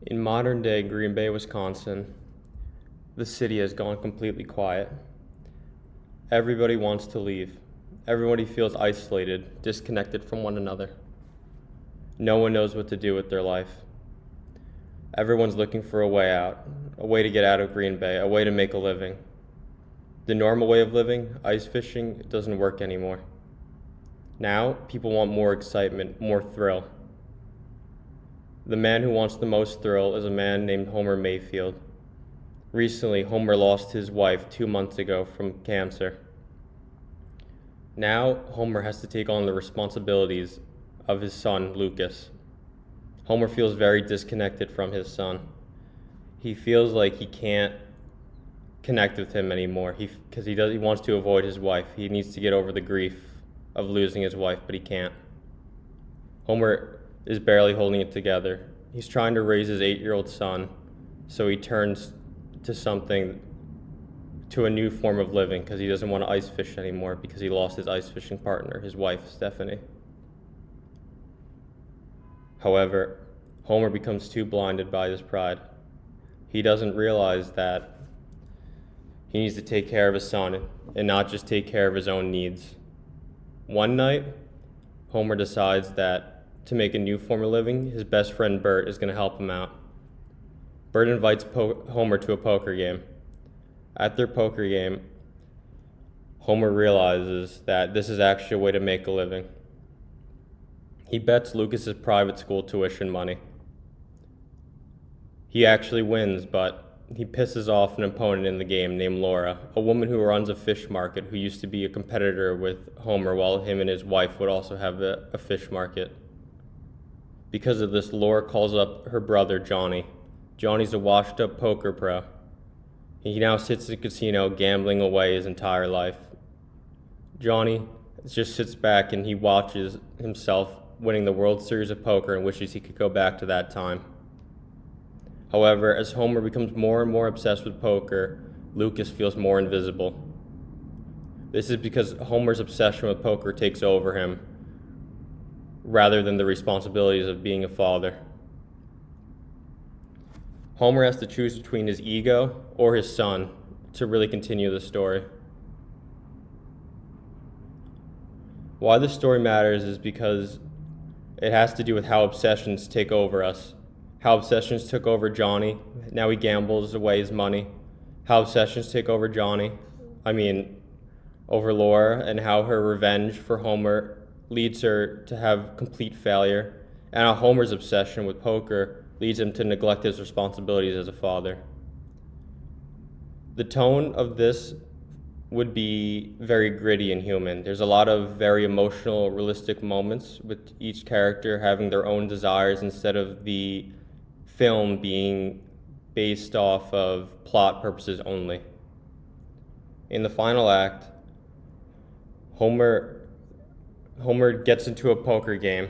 In modern day Green Bay, Wisconsin, the city has gone completely quiet. Everybody wants to leave. Everybody feels isolated, disconnected from one another. No one knows what to do with their life. Everyone's looking for a way out, a way to get out of Green Bay, a way to make a living. The normal way of living, ice fishing, doesn't work anymore. Now, people want more excitement, more thrill. The man who wants the most thrill is a man named Homer Mayfield. Recently, Homer lost his wife 2 months ago from cancer. Now, Homer has to take on the responsibilities of his son, Lucas. Homer feels very disconnected from his son. He feels like he can't connect with him anymore because he wants to avoid his wife. He needs to get over the grief of losing his wife, but he can't. Homer is barely holding it together. He's trying to raise his 8-year-old son, so he turns to a new form of living because he doesn't want to ice fish anymore because he lost his ice fishing partner, his wife, Stephanie. However, Homer becomes too blinded by his pride. He doesn't realize that he needs to take care of his son and not just take care of his own needs. One night, Homer decides that to make a new form of living, his best friend Bert is going to help him out. Bert invites Homer to a poker game. At their poker game, Homer realizes that this is actually a way to make a living. He bets Lucas's private school tuition money. He actually wins, but he pisses off an opponent in the game named Laura, a woman who runs a fish market who used to be a competitor with Homer while him and his wife would also have a fish market. Because of this, Laura calls up her brother, Johnny. Johnny's a washed-up poker pro. He now sits in a casino gambling away his entire life. Johnny just sits back and he watches himself winning the World Series of Poker and wishes he could go back to that time. However, as Homer becomes more and more obsessed with poker, Lucas feels more invisible. This is because Homer's obsession with poker takes over him, rather than the responsibilities of being a father. Homer has to choose between his ego or his son to really continue the story. Why this story matters is because it has to do with how obsessions take over us. How obsessions took over Johnny. Now he gambles away his money. How obsessions take over over Laura, and how her revenge for Homer leads her to have complete failure, and how Homer's obsession with poker leads him to neglect his responsibilities as a father. The tone of this would be very gritty and human. There's a lot of very emotional, realistic moments with each character having their own desires instead of the film being based off of plot purposes only. In the final act, Homer gets into a poker game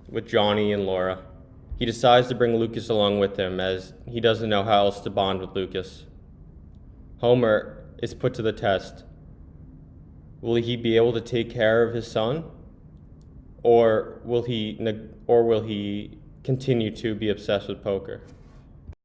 with Johnny and Laura. He decides to bring Lucas along with him as he doesn't know how else to bond with Lucas. Homer is put to the test. Will he be able to take care of his son? Or will he continue to be obsessed with poker?